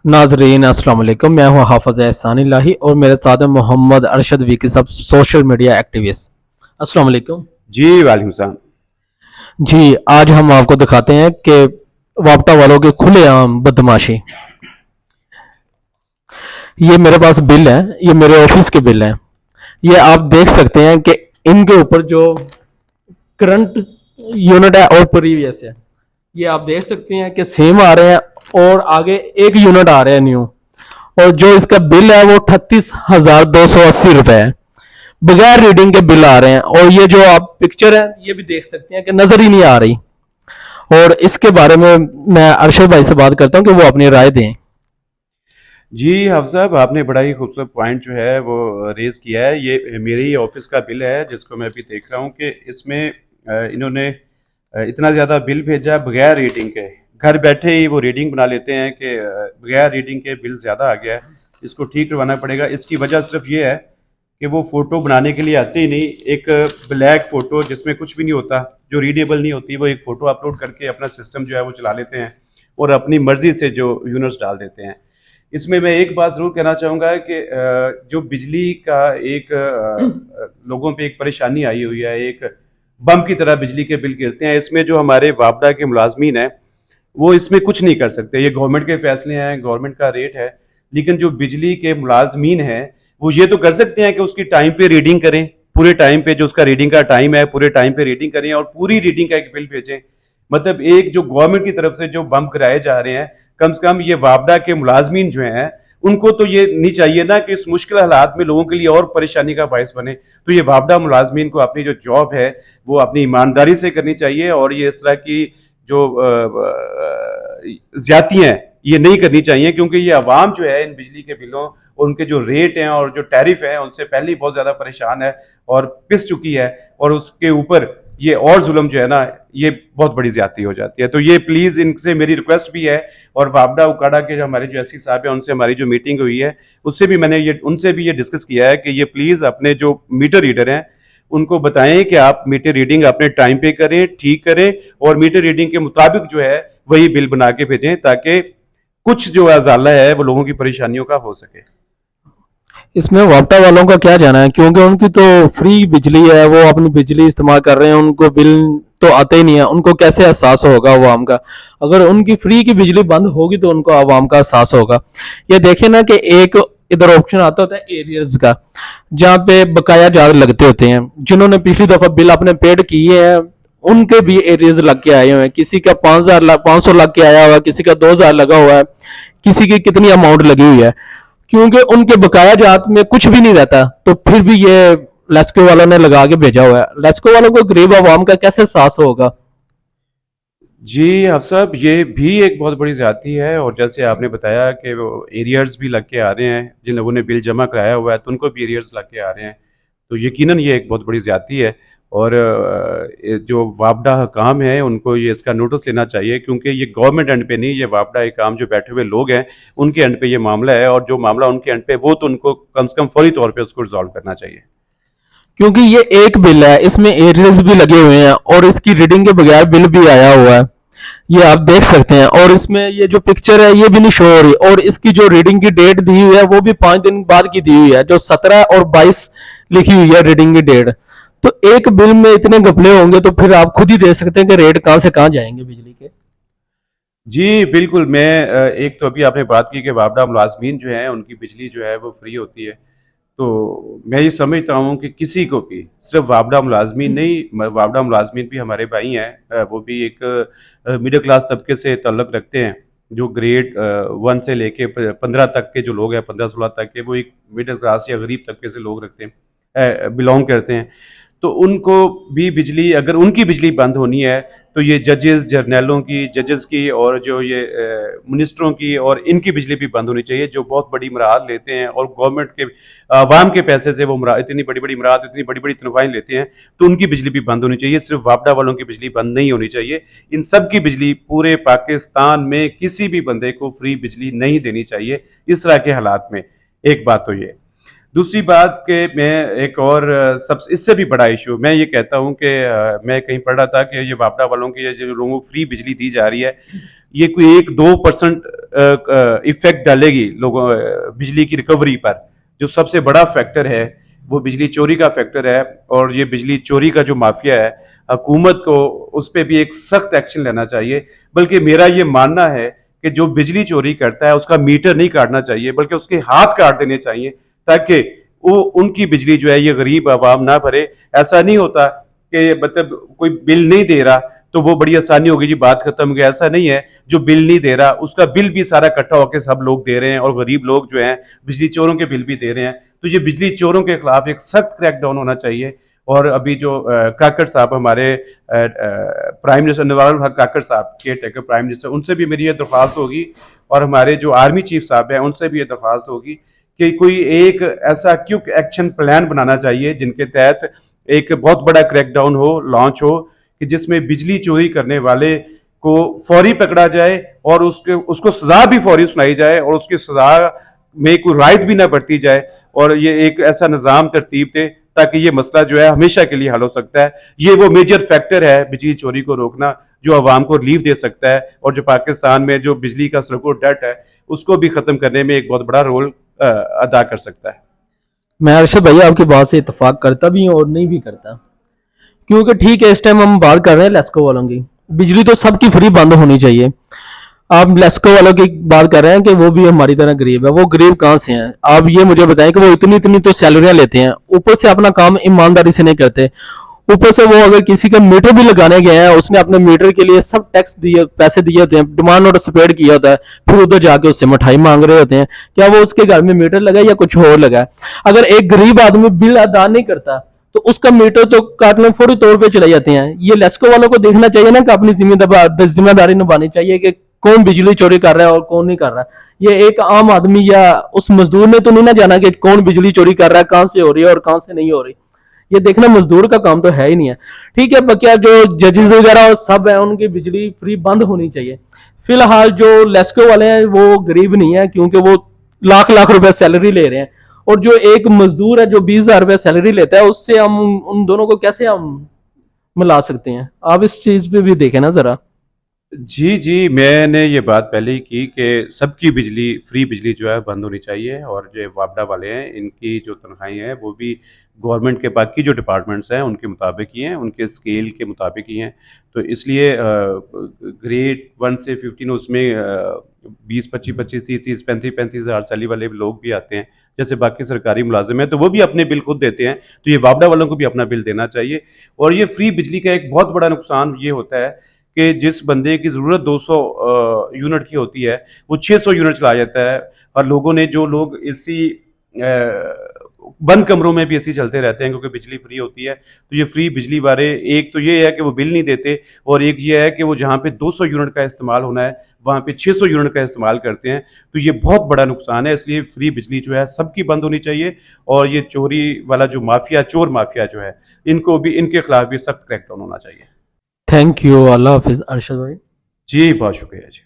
नाजरीन अस्सलाम वालेकुम। मैं हूँ हाफिज़ एहसान इलाही और मेरे साथ है मोहम्मद अरशद वीकी साहब, सोशल मीडिया एक्टिविस्ट। अस्सलाम वालेकुम। जी, वालेकुम सलाम। जी, आज हम आपको दिखाते हैं कि वापटा वालों की खुलेआम बदमाशी। ये मेरे पास बिल है, ये मेरे ऑफिस के बिल हैं। ये आप देख सकते हैं कि इनके ऊपर जो करंट यूनिट है और प्रीवियस है, ये आप देख सकते हैं कि सेम आ रहे हैं और आगे एक यूनिट आ रहा है न्यू। और जो इसका बिल है वो 38,280 रुपए है। बगैर रीडिंग के बिल आ रहे हैं और ये जो आप पिक्चर है ये भी देख सकते हैं कि नजर ही नहीं आ रही। और इसके बारे में मैं अरशद भाई से बात करता हूँ कि वो अपनी राय दें। जी, हाफ़िज़ साहब, आपने बड़ा ही खूबसूरत पॉइंट जो है वो रेज़ किया है। ये मेरे ही ऑफ़िस का बिल है जिसको मैं अभी देख रहा हूँ कि इसमें इन्होंने इतना ज़्यादा बिल भेजा बगैर रीडिंग के। घर बैठे ही वो रीडिंग बना लेते हैं कि बगैर रीडिंग के बिल ज़्यादा आ गया है, इसको ठीक करवाना पड़ेगा। इसकी वजह सिर्फ़ ये है कि वो फ़ोटो बनाने के लिए आते ही नहीं, एक ब्लैक फ़ोटो जिसमें कुछ भी नहीं होता, जो रीडेबल नहीं होती, वो एक फ़ोटो अपलोड करके अपना सिस्टम जो है वो चला लेते हैं और अपनी मर्ज़ी से जो यूनिट्स डाल देते हैं। इसमें मैं एक बात ज़रूर कहना चाहूँगा कि जो बिजली का एक लोगों पे एक परेशानी आई हुई है, एक बम की तरह बिजली के बिल गिरते हैं। इसमें जो हमारे वापडा के मुलाज़मीन हैं, वो इसमें कुछ नहीं कर सकते। ये गवर्नमेंट के फैसले हैं, गवर्नमेंट का रेट है, लेकिन जो बिजली के मुलाज़मीन हैं, वो ये तो कर सकते हैं कि उसकी टाइम पे रीडिंग करें, पूरे टाइम पे जो उसका रीडिंग का टाइम है, पूरे टाइम पे रीडिंग करें और पूरी रीडिंग का एक बिल भेजें। मतलब एक जो गवर्नमेंट की तरफ से जो बम कराए जा रहे हैं, कम से कम ये वापडा के मुलाज़मीन जो हैं, उनको तो ये नहीं चाहिए ना कि इस मुश्किल हालात में लोगों के लिए और परेशानी का बायस बने। तो ये वापडा मुलाज़मीन को अपनी जो जॉब है, वो अपनी ईमानदारी से करनी चाहिए और ये इस तरह की जो ज्यादतियाँ हैं, ये नहीं करनी चाहिए क्योंकि ये अवाम जो है इन बिजली के बिलों और उनके जो रेट हैं और जो टैरिफ है उनसे पहले ही बहुत ज़्यादा परेशान है और पिस चुकी है और उसके ऊपर ये और जुल्म जो है ना, ये बहुत बड़ी ज्यादती हो जाती है। तो ये प्लीज़ इनसे मेरी रिक्वेस्ट भी है और वापडा उकाड़ा के जो हमारे जो एससी साहब हैं उनसे हमारी जो मीटिंग हुई है, उससे भी मैंने ये उनसे भी ये डिस्कस किया है कि ये प्लीज़ अपने जो मीटर रीडर हैं, उनको बताएं कि आप मीटर रीडिंग अपने टाइम पे करें, ठीक करें और मीटर रीडिंग के मुताबिक जो है वही बिल बना के भेजें ताकि कुछ जो अजाला है वो लोगों की परेशानियों का हो सके। इसमें वापटा वालों का क्या जाना है, क्योंकि उनकी तो फ्री बिजली है, वो अपनी बिजली इस्तेमाल कर रहे हैं, उनको बिल तो आते ही नहीं है। उनको कैसे एहसास होगा अवाम का? अगर उनकी फ्री की बिजली बंद होगी तो उनको अवाम का एहसास होगा। ये देखे ना कि एक इधर ऑप्शन आता होता है एरियर्स का, जहाँ पे बकाया जार लगते होते हैं। जिन्होंने पिछली दफा बिल अपने पेड किए हैं उनके भी एरियर्स लग के आए हुए हैं। किसी का 5,000 लग के आया हुआ है, किसी का 2,000 लगा हुआ है, किसी की कितनी अमाउंट लगी हुई है। क्योंकि उनके बकाया जात में कुछ भी नहीं रहता, तो फिर भी ये लेस्को वालों ने लगा के भेजा हुआ है। लेस्को वालों को गरीब आवाम का कैसे एहसास होगा? जी, साहब, ये भी एक बहुत बड़ी ज़्यादती है और जैसे आपने बताया कि वो एरियर्स भी लग के आ रहे हैं, जिन लोगों ने बिल जमा कराया हुआ है तो उनको भी एरियर्स लग के आ रहे हैं। तो यकीनन ये एक बहुत बड़ी ज़्यादती है और जो वापडा हकाम है उनको ये इसका नोटिस लेना चाहिए क्योंकि ये गवर्नमेंट एंड पे नहीं, ये वापडा हकाम जो बैठे हुए लोग हैं, उनके एंड पे ये मामला है और जो मामला उनके एंड पे वो तो उनको कम से कम फौरी तौर पे उसको रिज़ॉल्व करना चाहिए। क्योंकि ये एक बिल है, इसमें एरियर्स भी लगे हुए हैं और इसकी रीडिंग के बगैर बिल भी आया हुआ है। ये आप देख सकते हैं और इसमें ये जो पिक्चर है ये भी नहीं शो हो रही और इसकी जो रीडिंग की डेट दी हुई है वो भी 5 दिन बाद की दी हुई है, जो 17 और 22 लिखी हुई है रीडिंग की डेट। तो एक बिल में इतने घपले होंगे तो फिर आप खुद ही देख सकते हैं कि रेट कहां से कहां जाएंगे बिजली के। जी, बिल्कुल, मैं एक तो अभी आपने बात की कि वापडा मुलाज़मीन जो हैं, उनकी बिजली जो है वो फ्री होती है। तो मैं ये समझता हूँ कि किसी को भी, सिर्फ़ वापडा मुलाज़मीन नहीं, वापडा मुलाज़मीन भी हमारे भाई हैं। वो भी एक मिडल क्लास तबके से ताल्लुक़ रखते हैं, जो ग्रेड 1 से लेके 15 तक के जो लोग हैं, 15-16 तक के, वो एक मिडल क्लास या गरीब तबके से लोग रखते हैं, बिलॉन्ग करते हैं। तो उनको भी बिजली, अगर उनकी बिजली बंद होनी है तो ये जजेस, जर्नैलों की, जजेस की और जो ये मिनिस्टरों की और इनकी बिजली भी बंद होनी चाहिए, जो बहुत बड़ी मुराद लेते हैं और गवर्नमेंट के आवाम के पैसे से वो इतनी बड़ी-बड़ी मुराद, इतनी बड़ी-बड़ी तनख्वाहें लेते हैं, तो उनकी बिजली भी बंद होनी चाहिए। सिर्फ वापडा वालों की बिजली बंद नहीं होनी चाहिए। इन सब की बिजली पूरे पाकिस्तान में किसी भी बंदे को फ्री बिजली नहीं देनी चाहिए, इस तरह के हालात में। एक बात तो ये। दूसरी बात कि मैं एक और सब इससे भी बड़ा इशू मैं ये कहता हूँ कि मैं कहीं पढ़ रहा था कि ये वापडा वालों की ये जो लोगों को फ्री बिजली दी जा रही है, ये कोई 1-2% इफेक्ट डालेगी लोगों बिजली की रिकवरी पर। जो सबसे बड़ा फैक्टर है वो बिजली चोरी का फैक्टर है, और ये बिजली चोरी का जो माफिया है, हुकूमत को उस पर भी एक सख्त एक्शन लेना चाहिए। बल्कि मेरा ये मानना है कि जो बिजली चोरी करता है उसका मीटर नहीं काटना चाहिए, बल्कि उसके हाथ काट देने चाहिए, ताकि वो उनकी बिजली जो है ये गरीब आवाम ना भरे। ऐसा नहीं होता कि मतलब कोई बिल नहीं दे रहा तो वो बड़ी आसानी होगी जी, बात खत्म हो गई। ऐसा नहीं है, जो बिल नहीं दे रहा उसका बिल भी सारा इकट्ठा होकर सब लोग दे रहे हैं, और गरीब लोग जो हैं बिजली चोरों के बिल भी दे रहे हैं। तो ये बिजली चोरों के खिलाफ एक सख्त क्रैकडाउन होना चाहिए। और अभी जो काकड़ साहब हमारे प्राइम मिनिस्टर नवाब हक काकड़ साहब के टेकर प्राइम मिनिस्टर, उनसे भी मेरी ये दरख्वास्त होगी, और हमारे जो आर्मी चीफ साहब हैं उनसे भी ये दरख्वास्त होगी कि कोई एक ऐसा क्विक एक्शन प्लान बनाना चाहिए जिनके तहत एक बहुत बड़ा क्रैकडाउन हो, लॉन्च हो, कि जिसमें बिजली चोरी करने वाले को फौरी पकड़ा जाए, और उसको सजा भी फौरी सुनाई जाए, और उसकी सजा में कोई रायत भी ना बढ़ती जाए, और ये एक ऐसा निज़ाम तरतीब दे ताकि ये मसला जो है हमेशा के लिए हल हो सकता है। ये वो मेजर फैक्टर है बिजली चोरी को रोकना, जो आवाम को रिलीफ दे सकता है, और जो पाकिस्तान में जो बिजली का सरको डेट है उसको भी खत्म करने में एक बहुत बड़ा रोल अदा कर सकता है। मैं अरशद भैया आपकी बात से इत्तेफाक करता भी हूँ और नहीं भी करता, क्योंकि ठीक है इस टाइम हम बात कर रहे हैं लेस्को वालों की। बिजली तो सबकी फ्री बंद होनी चाहिए। आप लेस्को वालों की बात कर रहे हैं कि वो भी हमारी तरह गरीब है। वो गरीब कहाँ से हैं? आप ये मुझे बताएं कि वो इतनी इतनी तो सैलरियां लेते हैं, ऊपर से अपना काम ईमानदारी से नहीं करते। ऊपर से वो अगर किसी का मीटर भी लगाने गए हैं, उसने अपने मीटर के लिए सब टैक्स दिए, पैसे दिए होते हैं, डिमांड नोटिस पेड किया होता है, फिर उधर जाके उससे मिठाई मांग रहे होते हैं। क्या वो उसके घर में मीटर लगा है या कुछ और लगा है? अगर एक गरीब आदमी बिल अदा नहीं करता तो उसका मीटर तो काटने फौरी तौर पे चले जाते हैं। ये लेस्को वालों को देखना चाहिए ना कि अपनी जिम्मेदारी निभानी चाहिए कि कौन बिजली चोरी कर रहा है और कौन नहीं कर रहा है। ये एक आम आदमी या उस मजदूर ने तो नहीं ना जाना कि कौन बिजली चोरी कर रहा है, कहां से हो रही है और कहां से नहीं हो रही। ये देखना मजदूर का काम तो है ही नहीं है। ठीक है, बकिया जो जजेस वगैरह सब है उनकी बिजली फ्री बंद होनी चाहिए। फिलहाल जो लेस्को वाले हैं वो गरीब नहीं है, क्योंकि वो लाख लाख रुपए सैलरी ले रहे हैं, और जो एक मजदूर है जो 20,000 रुपए सैलरी लेता है, उससे हम उन दोनों को कैसे हम मिला सकते हैं? आप इस चीज पे भी देखें ना जरा। जी, जी, मैंने ये बात पहले ही की कि सबकी बिजली फ्री बिजली जो है बंद होनी चाहिए, और जो वापडा वाले हैं इनकी जो तनख्वाहें हैं वो भी गवर्नमेंट के बाकी जो डिपार्टमेंट्स हैं उनके मुताबिक ही हैं, उनके स्केल के मुताबिक ही हैं। तो इसलिए ग्रेड 1 से 15 उसमें 20, 25, 25, 30, 30, 35, 35 हज़ार सैलरी वाले लोग भी आते हैं, जैसे बाकी सरकारी मुलाजिम हैं, तो वो भी अपने बिल खुद देते हैं। तो ये वापडा वालों को भी अपना बिल देना चाहिए। और ये फ्री बिजली का एक बहुत बड़ा नुकसान ये होता है कि जिस बंदे की ज़रूरत 200 यूनिट की होती है वो 600 यूनिट चला जाता है, और लोगों ने जो लोग एसी बंद कमरों में भी एसी चलते रहते हैं क्योंकि बिजली फ्री होती है। तो ये फ्री बिजली वाले, एक तो ये है कि वो बिल नहीं देते, और एक ये है कि वो जहाँ पे 200 यूनिट का इस्तेमाल होना है वहाँ पे 600 यूनिट का इस्तेमाल करते हैं। तो ये बहुत बड़ा नुकसान है। इसलिए फ्री बिजली जो है सबकी बंद होनी चाहिए, और ये चोरी वाला जो माफिया, चोर माफिया जो है, इनको भी, इनके खिलाफ भी सख्त क्रैकडाउन होना चाहिए। Thank you. अल्लाह हाफिज अरशद भाई। जी, बहुत शुक्रिया जी।